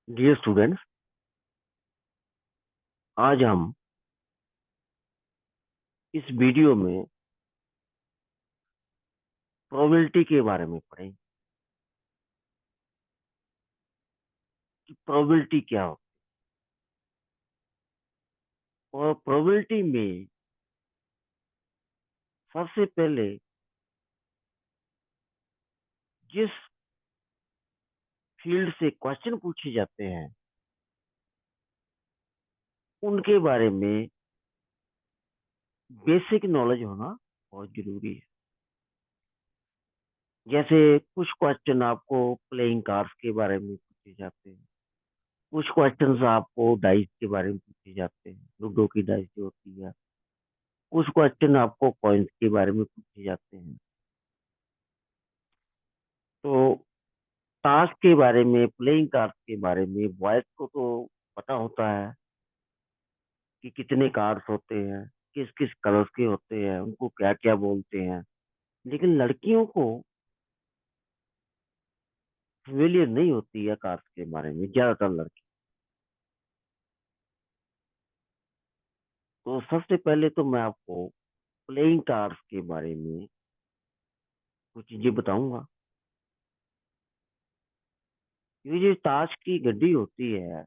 Dear students, आज हम इस वीडियो में प्रोबेबिलिटी के बारे में पढ़ेंगे कि प्रोबेबिलिटी क्या हो। और प्रोबेबिलिटी में सबसे पहले जिस फील्ड से क्वेश्चन पूछे जाते हैं उनके बारे में बेसिक नॉलेज होना बहुत जरूरी है। जैसे कुछ क्वेश्चन आपको प्लेइंग कार्ड्स के बारे में पूछे जाते हैं, कुछ क्वेश्चंस आपको डाइस के बारे में पूछे जाते हैं, लूडो की डाइस जो होती है। कुछ क्वेश्चन आपको कॉइन्स के बारे में पूछे जाते हैं। तो ताश के बारे में, प्लेइंग कार्ड्स के बारे में बॉयज को तो पता होता है कि कितने कार्ड्स होते हैं, किस किस कलर्स के होते हैं, उनको क्या क्या बोलते हैं। लेकिन लड़कियों को फेमिलियर नहीं होती है कार्ड्स के बारे में, ज्यादातर लड़की। तो सबसे पहले तो मैं आपको प्लेइंग कार्ड्स के बारे में कुछ चीजें बताऊंगा। ये जो ताश की गड्डी होती है,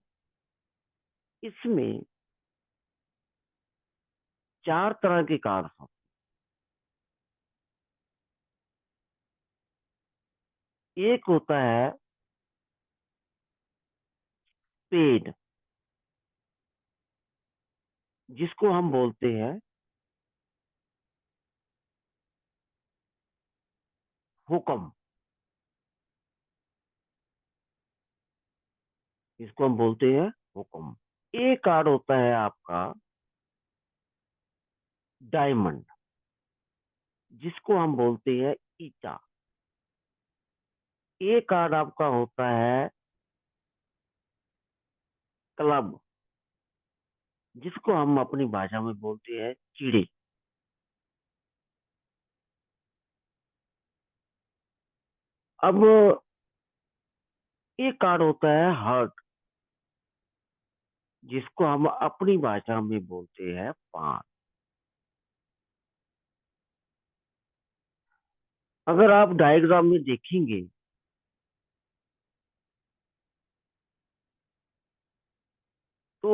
इसमें चार तरह के कार्ड्स होते हैं। एक होता है पेड, जिसको हम बोलते हैं हुक्म। इसको हम बोलते हैं हुक्म। एक कार्ड होता है आपका डायमंड, जिसको हम बोलते हैं ईटा। एक कार्ड आपका होता है क्लब, जिसको हम अपनी भाषा में बोलते हैं चिड़ी। अब एक कार्ड होता है हार्ट, जिसको हम अपनी भाषा में बोलते हैं पान। अगर आप डायग्राम में देखेंगे तो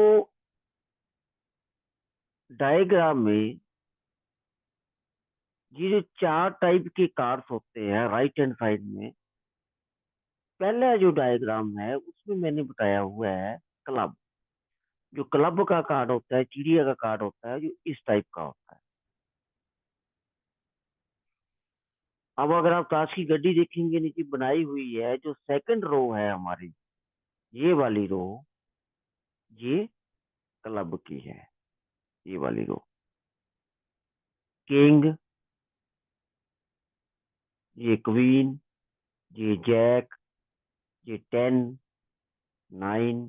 डायग्राम में ये जो चार टाइप के कार्ड्स होते हैं राइट हैंड साइड में, पहला जो डायग्राम है उसमें मैंने बताया हुआ है क्लब। जो क्लब का कार्ड होता है, चिड़िया का कार्ड होता है, जो इस टाइप का होता है। अब अगर आप ताश की गड्डी देखेंगे, नीचे बनाई हुई है, जो सेकंड रो है हमारी, ये वाली रो, ये क्लब की है। ये वाली रो किंग, ये क्वीन, ये जैक, ये 10, 9,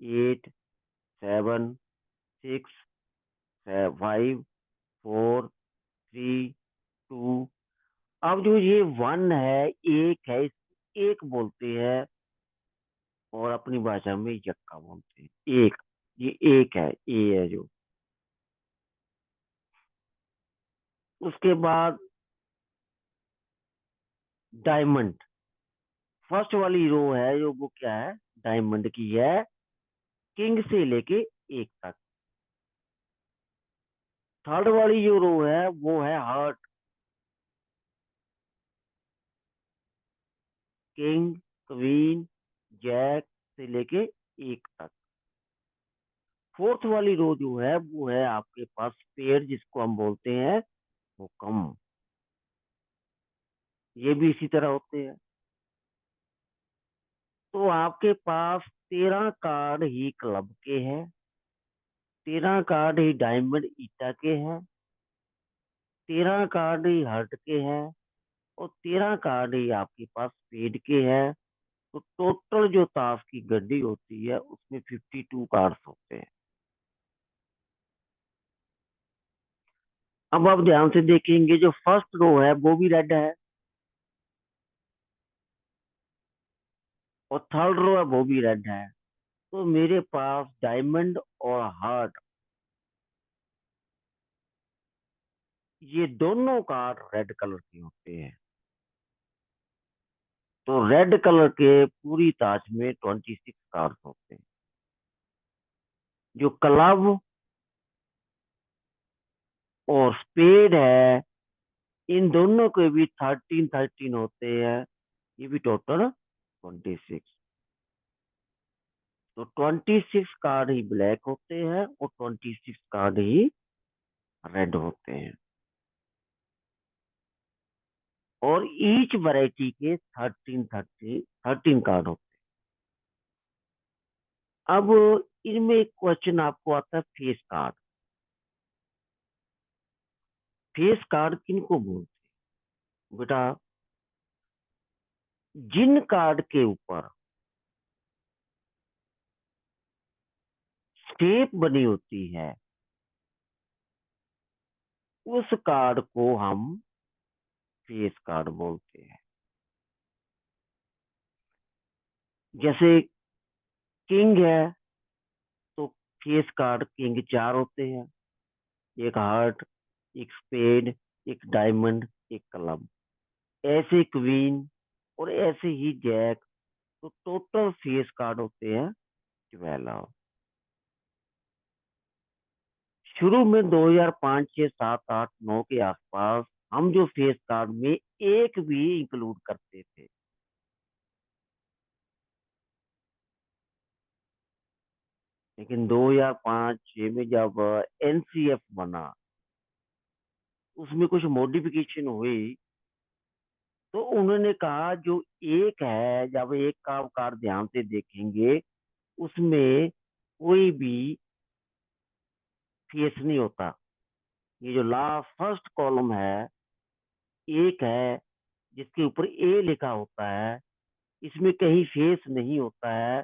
8, 7, 6, 5, 4, 3, 2। अब जो ये वन है, एक है, एक बोलते हैं और अपनी भाषा में यक्का बोलते हैं। एक, ये एक है, ए है जो। उसके बाद डायमंड, फर्स्ट वाली रो है जो, वो क्या है, डायमंड की है, किंग से लेके एक तक। थर्ड वाली जो रो है वो है हार्ट, किंग, क्वीन, जैक से लेके एक तक। फोर्थ वाली रो जो है वो है आपके पास पेयर, जिसको हम बोलते हैं हुक्म। ये भी इसी तरह होते हैं। तो आपके पास 13 कार्ड ही क्लब के हैं, 13 कार्ड ही डायमंड ईटा के हैं, 13 कार्ड ही हर्ट के हैं, और 13 कार्ड ही आपके पास स्पेड के हैं। तो टोटल जो ताश की गड्डी होती है उसमें 52 कार्ड्स होते हैं। अब आप ध्यान से देखेंगे, जो फर्स्ट रो है वो भी रेड है, और थर्ड रो है वो भी रेड है। तो मेरे पास डायमंड और हार्ट, ये दोनों कार्ड रेड कलर के होते हैं। तो रेड कलर के पूरी ताज में 26 कार्ड होते हैं। जो क्लब और स्पेड है, इन दोनों के भी 13 होते हैं। ये भी टोटल 26। तो 26 कार्ड ही ब्लैक होते हैं और 26 कार्ड ही रेड होते हैं। और ईच वैरायटी के 13 कार्ड होते हैं। अब इनमें एक क्वेश्चन आपको आता है, फेस कार्ड। फेस कार्ड किनको बोलते हैं बेटा? जिन कार्ड के ऊपर स्टेप बनी होती है, उस कार्ड को हम फेस कार्ड बोलते हैं। जैसे किंग है, तो फेस कार्ड किंग 4 होते हैं। एक हार्ट, एक स्पेड, एक डायमंड, एक क्लब। ऐसे क्वीन और ऐसे ही जैक। तो टोटल फेस कार्ड होते हैं 12। शुरू में 2005, 6, 7, 8, 9 के आसपास हम जो फेस कार्ड में एक भी इंक्लूड करते थे। लेकिन 2005-6 में जब एनसीएफ बना, उसमें कुछ मॉडिफिकेशन हुई। तो उन्होंने कहा जो एक है, जब एक का कार्ड ध्यान से देखेंगे, उसमें कोई भी फेस नहीं होता। ये जो लास्ट फर्स्ट कॉलम है, एक है जिसके ऊपर ए लिखा होता है, इसमें कहीं फेस नहीं होता है।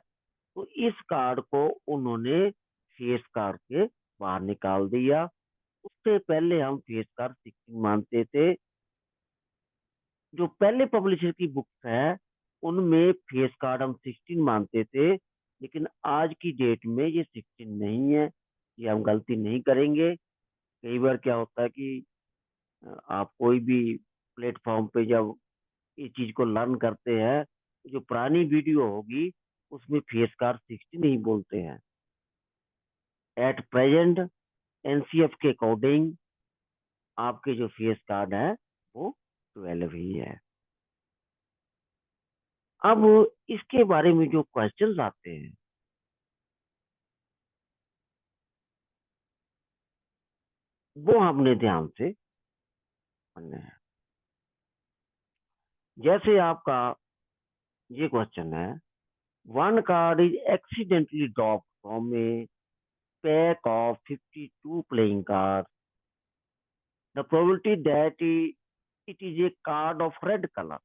तो इस कार्ड को उन्होंने फेस कार्ड के बाहर निकाल दिया। उससे पहले हम फेस कार्ड 16 मानते थे। जो पहले पब्लिशर की बुक्स है, उनमें फेस कार्ड हम 16 मानते थे। लेकिन आज की डेट में ये 16 नहीं है। ये हम गलती नहीं करेंगे। कई बार क्या होता है कि आप कोई भी प्लेटफॉर्म पे जब इस चीज को लर्न करते हैं, तो जो पुरानी वीडियो होगी उसमें फेस कार्ड 16 ही बोलते हैं। एट प्रेजेंट एनसीएफ के अकॉर्डिंग आपके जो फेस कार्ड है वो 12 ही है। अब इसके बारे में जो क्वेश्चंस आते हैं, वो हमने ध्यान से पढ़ने हैं। जैसे आपका ये क्वेश्चन है, one card is accidentally drop from A pack of 52 playing card, the probability that it is a card of red colour.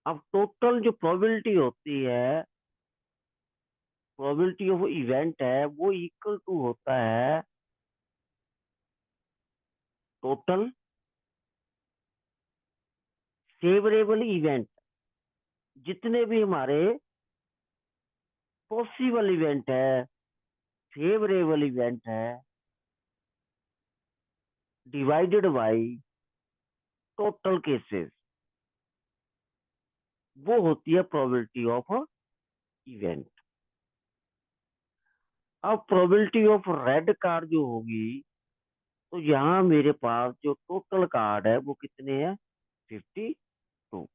अब टोटल जो प्रोबेबिलिटी होती है, प्रोबेबिलिटी ऑफ इवेंट है, वो इक्वल टू होता है टोटल फेवरेबल इवेंट। जितने भी हमारे पॉसिबल इवेंट है, फेवरेबल इवेंट है, डिवाइडेड बाई टोटल केसेस, वो होती है प्रोबेबिलिटी ऑफ इवेंट। अब प्रोबेबिलिटी ऑफ रेड कार्ड जो होगी, तो यहाँ मेरे पास जो टोटल कार्ड है वो कितने हैं? 52।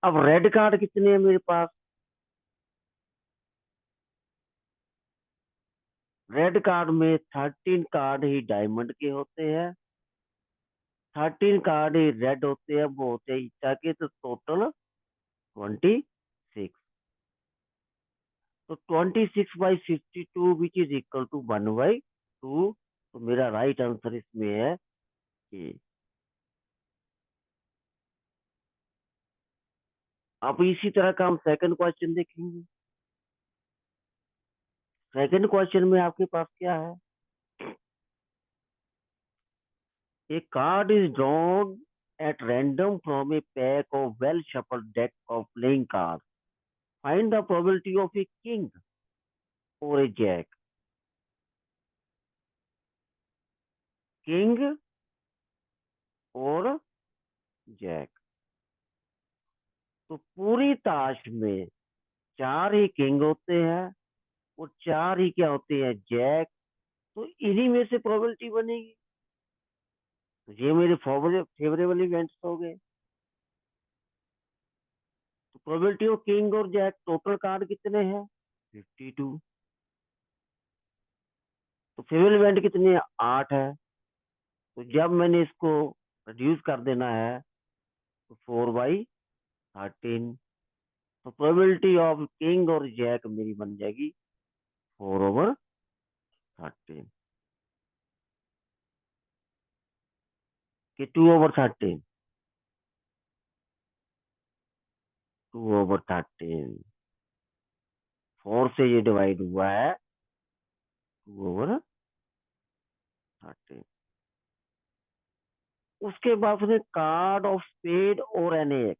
अब रेड कार्ड कितने हैं मेरे पास? रेड कार्ड में 13 कार्ड ही डायमंड के होते हैं, 13 कार्ड ही रेड होते हैं, वो होते हैं ईटा के। तो टोटल 26। तो 26/52 विच इज इक्वल टू 1/2। तो मेरा राइट आंसर इसमें है ए। अब इसी तरह का हम सेकंड क्वेश्चन देखेंगे। सेकंड क्वेश्चन में आपके पास क्या है? A card is drawn at random from a pack of well-shuffled deck of playing cards. Find the probability of a king or a jack. King और जैक। तो पूरी ताश में 4 ही किंग होते हैं और 4 ही क्या होते हैं, जैक। तो इन्हीं में से प्रोबेबिलिटी बनेगी। तो ये मेरे फेवरेबल इवेंट्स हो गए। तो प्रोबेबिलिटी ऑफ किंग और जैक, टोटल कार्ड कितने हैं, 52। तो फेवरेबल इवेंट कितने हैं, 8 है। तो जब मैंने इसको रिड्यूस कर देना है तो 4/13। तो प्रोबेबिलिटी ऑफ किंग और जैक मेरी बन जाएगी 4/13 कि 2/13। 2/13, 4 से ये डिवाइड हुआ है, 2/13। उसके बाद उसने कार्ड ऑफ स्पेड और एन ए।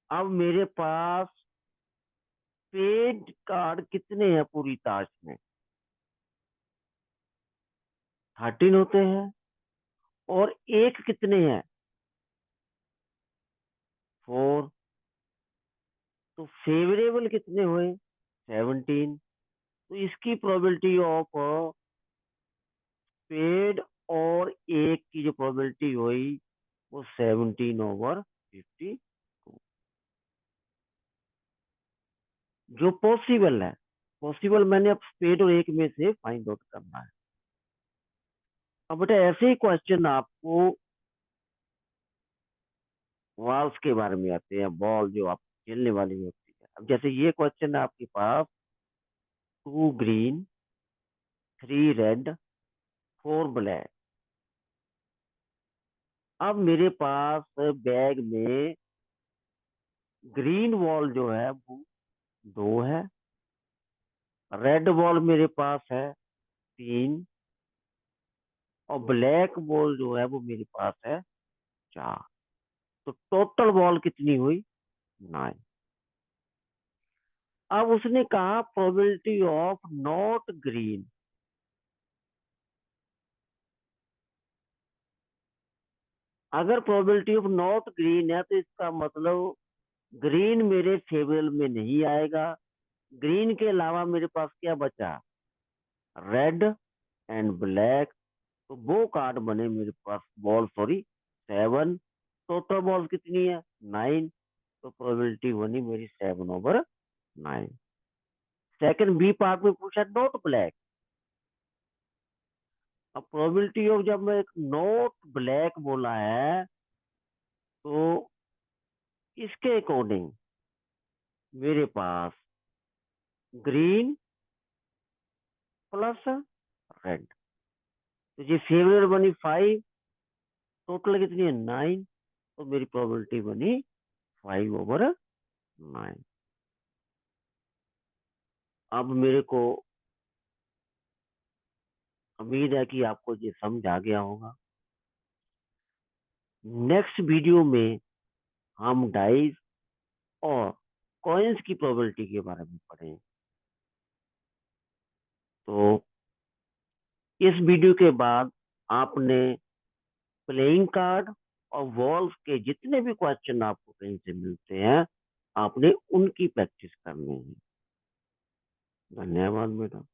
अब मेरे पास स्पेड कार्ड कितने हैं पूरी ताश में, 13 होते हैं। और एक कितने हैं, 4। तो फेवरेबल कितने हुए, 17। तो इसकी प्रोबेबिलिटी ऑफ स्पेड और एक की जो प्रोबेबिलिटी हुई वो 17/52, जो पॉसिबल है। पॉसिबल मैंने अब स्पेड और एक में से फाइंड आउट करना है। अब बेटा ऐसे ही क्वेश्चन आपको बॉल्स के बारे में आते हैं, बॉल जो आप खेलने वाली होती है। अब जैसे ये क्वेश्चन है आपके पास, 2 ग्रीन 3 रेड 4 ब्लैक। अब मेरे पास बैग में ग्रीन बॉल जो है वो 2 है, रेड बॉल मेरे पास है 3, और ब्लैक बॉल जो है वो मेरे पास है 4। तो टोटल बॉल कितनी हुई, 9। अब उसने कहा प्रोबेबिलिटी ऑफ नॉट ग्रीन। अगर प्रोबेबिलिटी ऑफ नॉट ग्रीन है तो इसका मतलब ग्रीन मेरे फेवरेबल में नहीं आएगा। ग्रीन के अलावा मेरे पास क्या बचा, रेड एंड ब्लैक। तो वो कार्ड बने मेरे पास, बॉल सॉरी 7। टोटल बॉल कितनी है, 9। तो प्रोबेबिलिटी बनी मेरी 7/9। सेकंड बी पार्ट में पूछा नॉट ब्लैक। अब प्रोबेबिलिटी ऑफ, जब मैं एक नॉट ब्लैक बोला है तो इसके अकॉर्डिंग मेरे पास ग्रीन प्लस रेड। तो ये फेवरेट बनी 5, टोटल कितनी है 9। तो मेरी प्रोबेबिलिटी बनी 5/9। अब मेरे को उम्मीद है कि आपको ये समझ आ गया होगा। नेक्स्ट वीडियो में हम डाइस और कॉइन्स की प्रोबेबिलिटी के बारे में पढ़ेंगे। तो इस वीडियो के बाद आपने प्लेइंग कार्ड और वॉल्स के जितने भी क्वेश्चन आपको कहीं से मिलते हैं, आपने उनकी प्रैक्टिस करनी है। धन्यवाद बेटा।